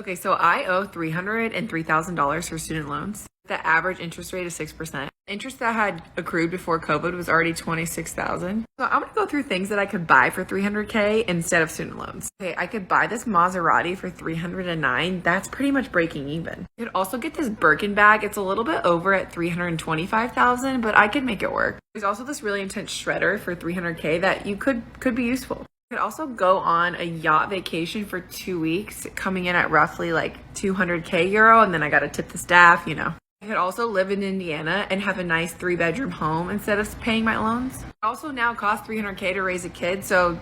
Okay, so I owe $300 and $3,000 for student loans. The average interest rate is 6%. Interest that had accrued before COVID was already $26,000. So I'm gonna go through things that I could buy for $300K instead of student loans. Okay, I could buy this Maserati for $309. That's pretty much breaking even. I could also get this Birkin bag. It's a little bit over at $325,000, but I could make it work. There's also this really intense shredder for $300K that you could be useful. Could also go on a yacht vacation for 2 weeks, coming in at roughly like 200K euro, and then I gotta tip the staff, you know. I could also live in Indiana and have a nice 3-bedroom home instead of paying my loans. It also now costs $300K to raise a kid, so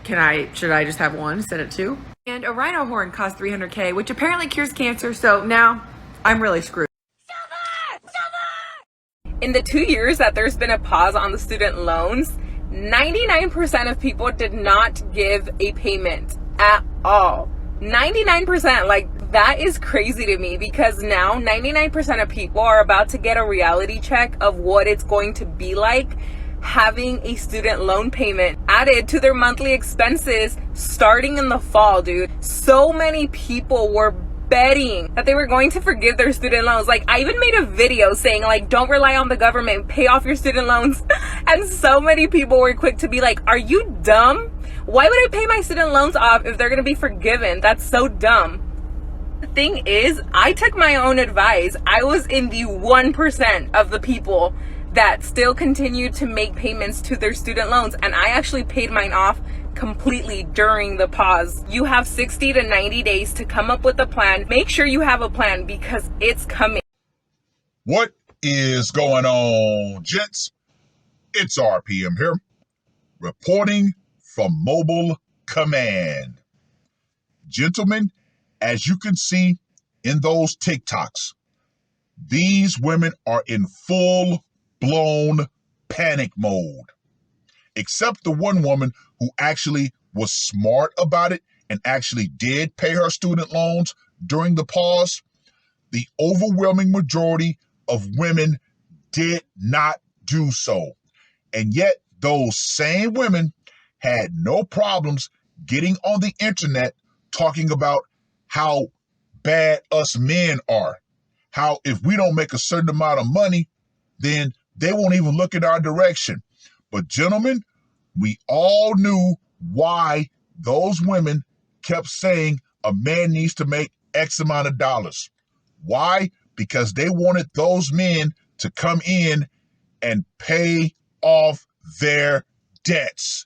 should I just have one instead of two? And a rhino horn costs $300K, which apparently cures cancer, so now I'm really screwed. In the 2 years that there's been a pause on the student loans, 99% of people did not give a payment at all. 99%, like that is crazy to me, because now 99% of people are about to get a reality check of what it's going to be like having a student loan payment added to their monthly expenses starting in the fall, dude. So many people were betting that they were going to forgive their student loans. Like, I even made a video saying, like, don't rely on the government, pay off your student loans. And so many people were quick to be like, are you dumb? Why would I pay my student loans off if they're gonna be forgiven? That's so dumb. The thing is, I took my own advice. I was in the 1% of the people that still continued to make payments to their student loans, and I actually paid mine off completely during the pause. You have 60 to 90 days to come up with a plan. Make sure you have a plan because it's coming. What is going on, gents? It's R.P.M. here, reporting from Mobile Command. Gentlemen, as you can see in those TikToks, these women are in full-blown panic mode. Except the one woman who actually was smart about it and actually did pay her student loans during the pause. The overwhelming majority of women did not do so. And yet those same women had no problems getting on the internet talking about how bad us men are. How if we don't make a certain amount of money, then they won't even look in our direction. But gentlemen, we all knew why those women kept saying a man needs to make X amount of dollars. Why? Because they wanted those men to come in and pay off their debts.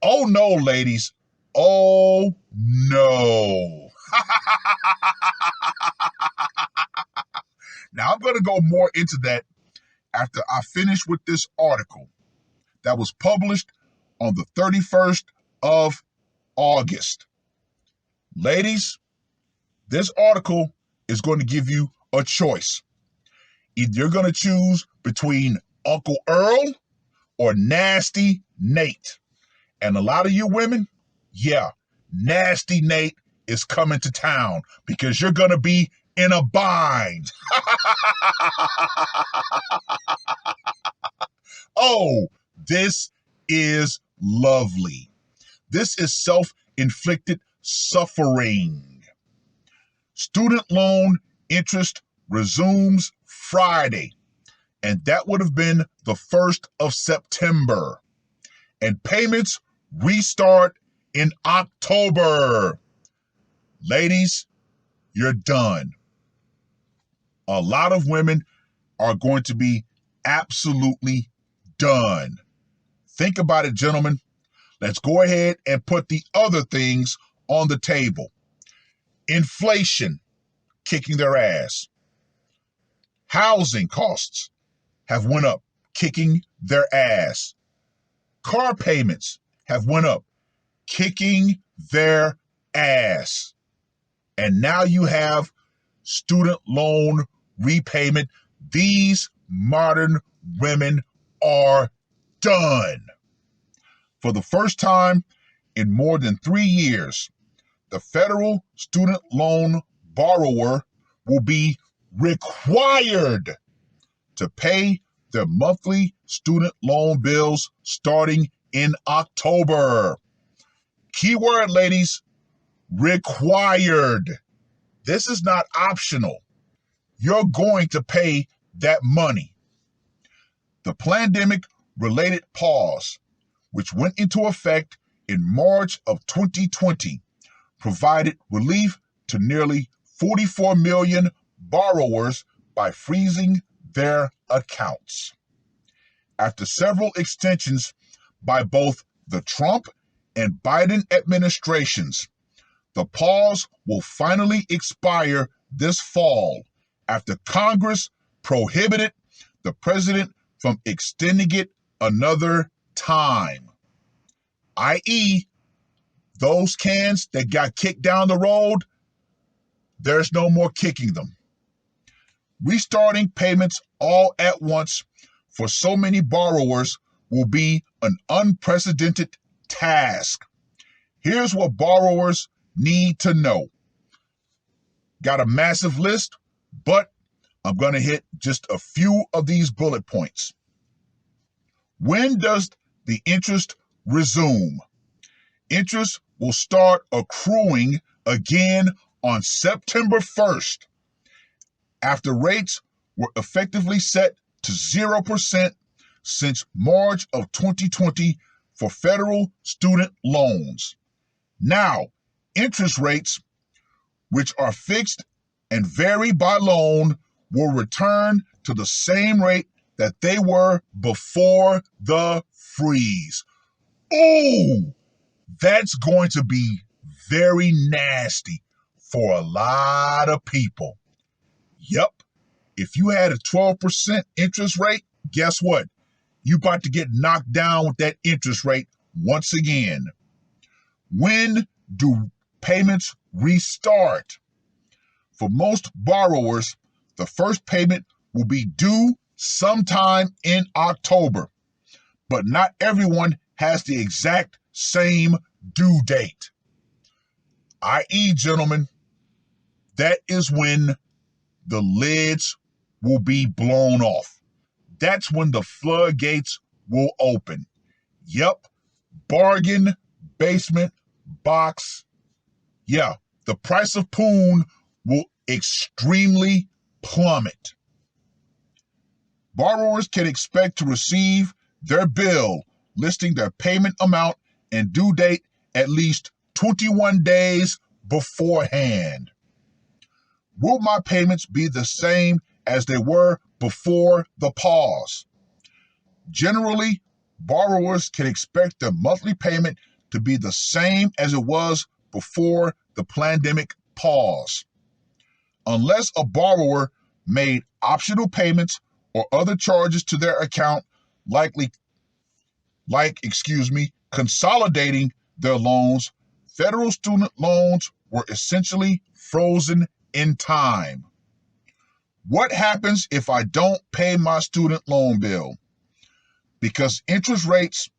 Oh no, ladies. Oh no. Now I'm going to go more into that after I finish with this article that was published on the 31st of August. Ladies, this article is going to give you a choice. Either you're going to choose between Uncle Earl or Nasty Nate. And a lot of you women, yeah, Nasty Nate is coming to town because you're going to be in a bind. Oh, this is lovely. This is self-inflicted suffering. Student loan interest resumes Friday, and that would have been the 1st of September. And payments restart in October. Ladies, you're done. A lot of women are going to be absolutely done. Think about it, gentlemen. Let's go ahead and put the other things on the table. Inflation kicking their ass. Housing costs have went up, kicking their ass. Car payments have went up, kicking their ass. And now you have student loan repayment. These modern women are done. For the first time in more than 3 years, the federal student loan borrower will be required to pay their monthly student loan bills starting in October. Keyword, ladies, required. This is not optional. You're going to pay that money. The pandemic-related pause, which went into effect in March of 2020, provided relief to nearly 44 million borrowers by freezing their accounts. After several extensions by both the Trump and Biden administrations, the pause will finally expire this fall after Congress prohibited the president from extending it another time, i.e., those cans that got kicked down the road, there's no more kicking them. Restarting payments all at once for so many borrowers will be an unprecedented task. Here's what borrowers need to know. Got a massive list, but I'm going to hit just a few of these bullet points. When does the interest resume? Interest will start accruing again on September 1st, after rates were effectively set to 0% since March of 2020 for federal student loans. Now, interest rates, which are fixed and vary by loan, will return to the same rate that they were before the freeze. Ooh, that's going to be very nasty for a lot of people. Yep, if you had a 12% interest rate, guess what? You about to get knocked down with that interest rate once again. When do payments restart? For most borrowers, the first payment will be due sometime in October, but not everyone has the exact same due date. I.e., gentlemen, that is when the lids will be blown off. That's when the floodgates will open. Yep, bargain basement box. Yeah, the price of poon will extremely plummet. Borrowers can expect to receive their bill listing their payment amount and due date at least 21 days beforehand. Will my payments be the same as they were before the pause? Generally, borrowers can expect their monthly payment to be the same as it was before the pandemic pause. Unless a borrower made optional payments or other charges to their account, consolidating their loans, federal student loans were essentially frozen in time. What happens if I don't pay my student loan bill? Because interest rates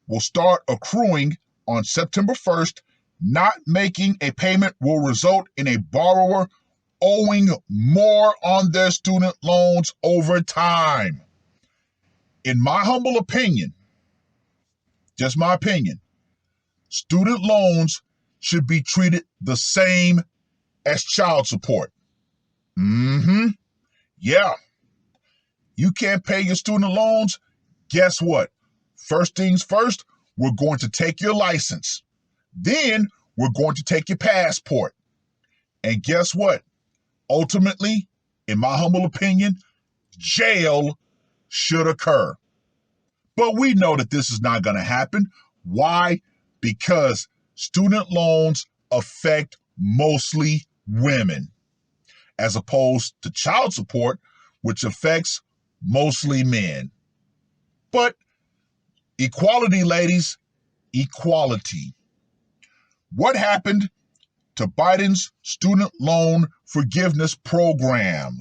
will start accruing on September 1st, not making a payment will result in a borrower owing more on their student loans over time. In my humble opinion, just my opinion, student loans should be treated the same as child support. Yeah. You can't pay your student loans? Guess what? First things first, we're going to take your license. Then we're going to take your passport. And guess what? Ultimately, in my humble opinion, jail should occur. But we know that this is not going to happen. Why? Because student loans affect mostly women, as opposed to child support, which affects mostly men. But equality, ladies, equality. What happened to Biden's student loan forgiveness program?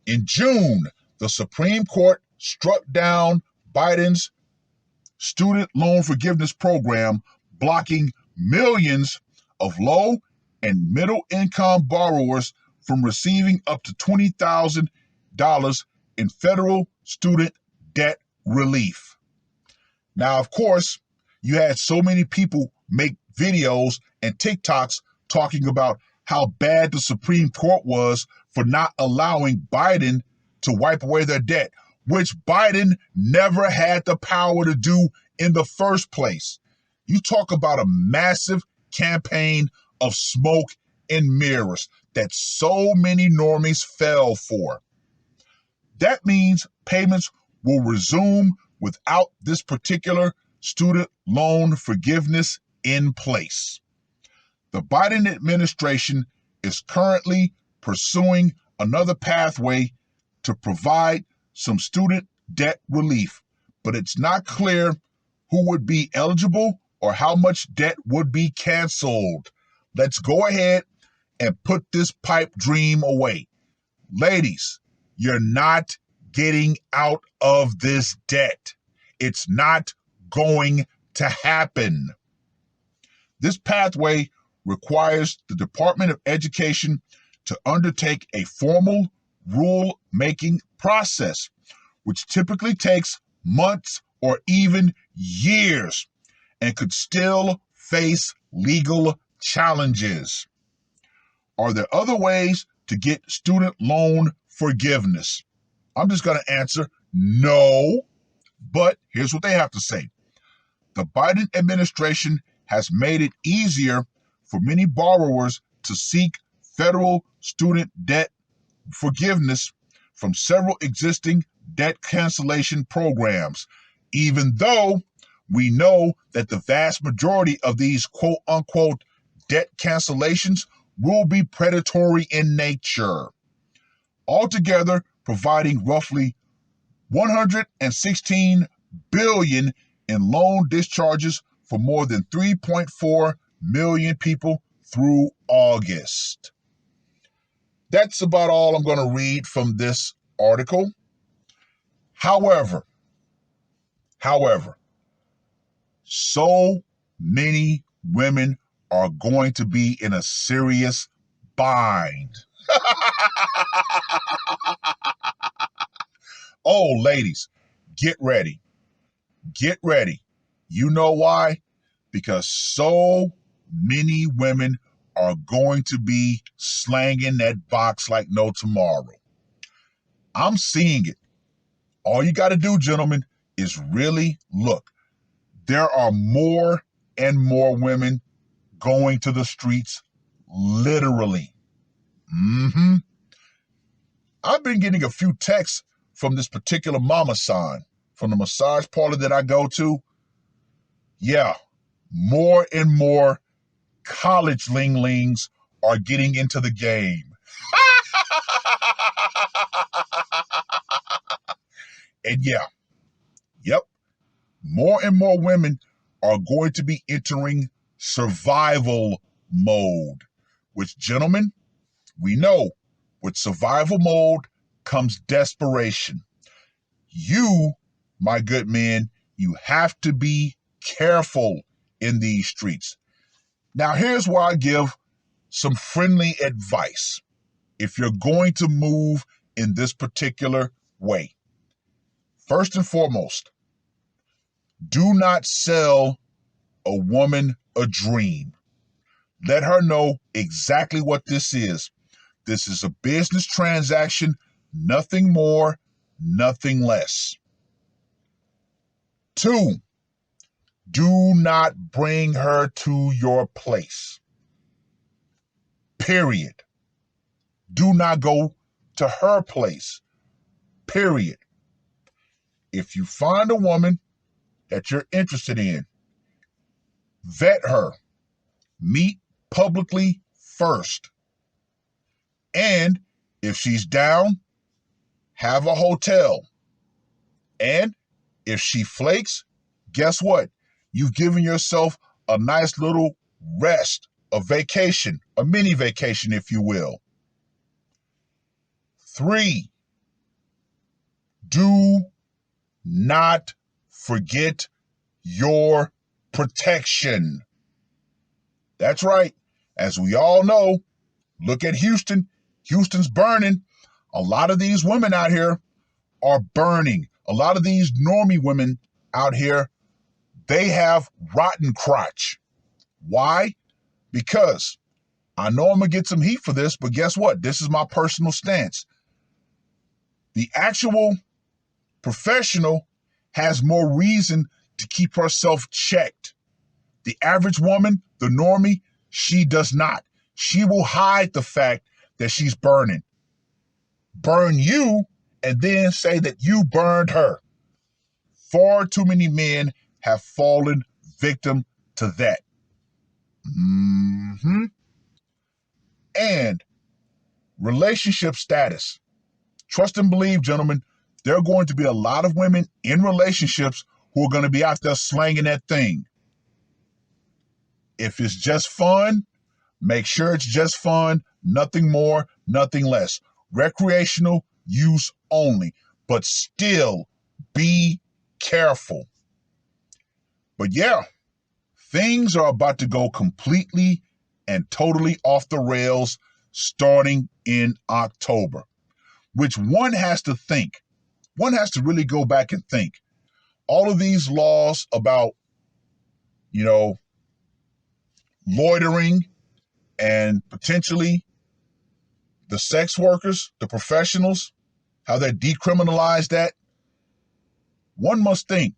In June, the Supreme Court struck down Biden's student loan forgiveness program, blocking millions of low and middle income borrowers from receiving up to $20,000 in federal student debt relief. Now, of course, you had so many people make videos and TikToks talking about how bad the Supreme Court was for not allowing Biden to wipe away their debt, which Biden never had the power to do in the first place. You talk about a massive campaign of smoke and mirrors that so many normies fell for. That means payments will resume without this particular student loan forgiveness in place. The Biden administration is currently pursuing another pathway to provide some student debt relief, but it's not clear who would be eligible or how much debt would be canceled. Let's go ahead and put this pipe dream away. Ladies, you're not getting out of this debt. It's not going to happen. This pathway requires the Department of Education to undertake a formal rule-making process, which typically takes months or even years and could still face legal challenges. Are there other ways to get student loan forgiveness? I'm just going to answer no, but here's what they have to say. The Biden administration has made it easier for many borrowers to seek federal student debt forgiveness from several existing debt cancellation programs, even though we know that the vast majority of these quote-unquote debt cancellations will be predatory in nature. Altogether, providing roughly $116 billion in loan discharges for more than 3.4 million people through August. That's about all I'm going to read from this article. However, so many women are going to be in a serious bind. Oh, ladies, get ready. Get ready. You know why? Because so many women are going to be slanging that box like no tomorrow. I'm seeing it. All you got to do, gentlemen, is really look. There are more and more women going to the streets, literally. I've been getting a few texts from this particular mama sign, from the massage parlor that I go to. Yeah, more and more college linglings are getting into the game. And more and more women are going to be entering survival mode, which, gentlemen, we know with survival mode comes desperation. You, my good men, you have to be careful in these streets. Now, here's where I give some friendly advice if you're going to move in this particular way. First and foremost, do not sell a woman a dream. Let her know exactly what this is. This is a business transaction, nothing more, nothing less. 2, do not bring her to your place. Period. Do not go to her place. Period. If you find a woman that you're interested in, vet her. Meet publicly first. And if she's down, have a hotel. And if she flakes, guess what? You've given yourself a nice little rest, a vacation, a mini vacation, if you will. 3, do not forget your protection. That's right. As we all know, look at Houston. Houston's burning. A lot of these women out here are burning. A lot of these normie women out here, they have rotten crotch. Why? Because I know I'm going to get some heat for this, but guess what? This is my personal stance. The actual professional has more reason to keep herself checked. The average woman, the normie, she does not. She will hide the fact that she's burning. Burn you and then say that you burned her. Far too many men have fallen victim to that. And relationship status. Trust and believe, gentlemen, there are going to be a lot of women in relationships who are going to be out there slanging that thing. If it's just fun, make sure it's just fun, nothing more, nothing less. Recreational use only, but still be careful. But yeah, things are about to go completely and totally off the rails starting in October, which one has to think. One has to really go back and think. All of these laws about, loitering and potentially the sex workers, the professionals, how they decriminalize that. One must think,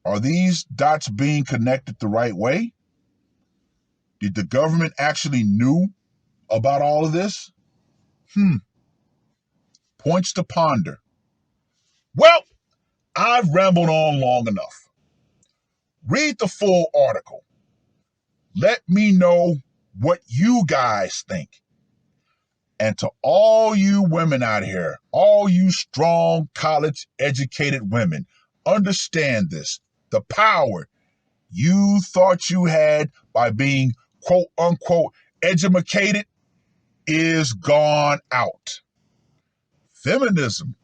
are these dots being connected the right way? Did the government actually knew about all of this? Points to ponder. Well, I've rambled on long enough. Read the full article. Let me know what you guys think. And to all you women out here, all you strong college-educated women, understand this. The power you thought you had by being quote-unquote educated is gone out. Feminism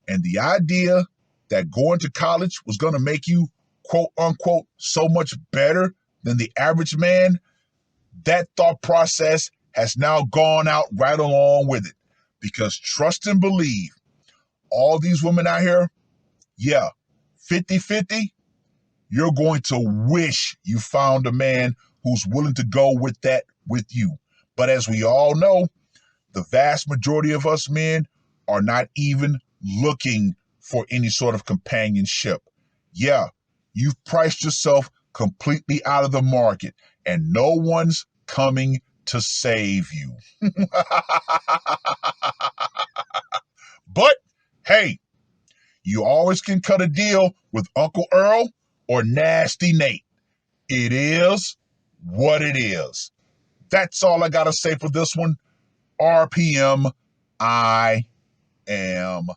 and the idea that going to college was going to make you quote-unquote so much better than the average man, that thought process has now gone out right along with it. Because trust and believe, all these women out here, 50-50, you're going to wish you found a man who's willing to go with that with you. But as we all know, the vast majority of us men are not even looking for any sort of companionship. You've priced yourself completely out of the market, and no one's coming to save you. But hey, you always can cut a deal with Uncle Earl or Nasty Nate. It is what it is. That's all I got to say for this one. RPM, I am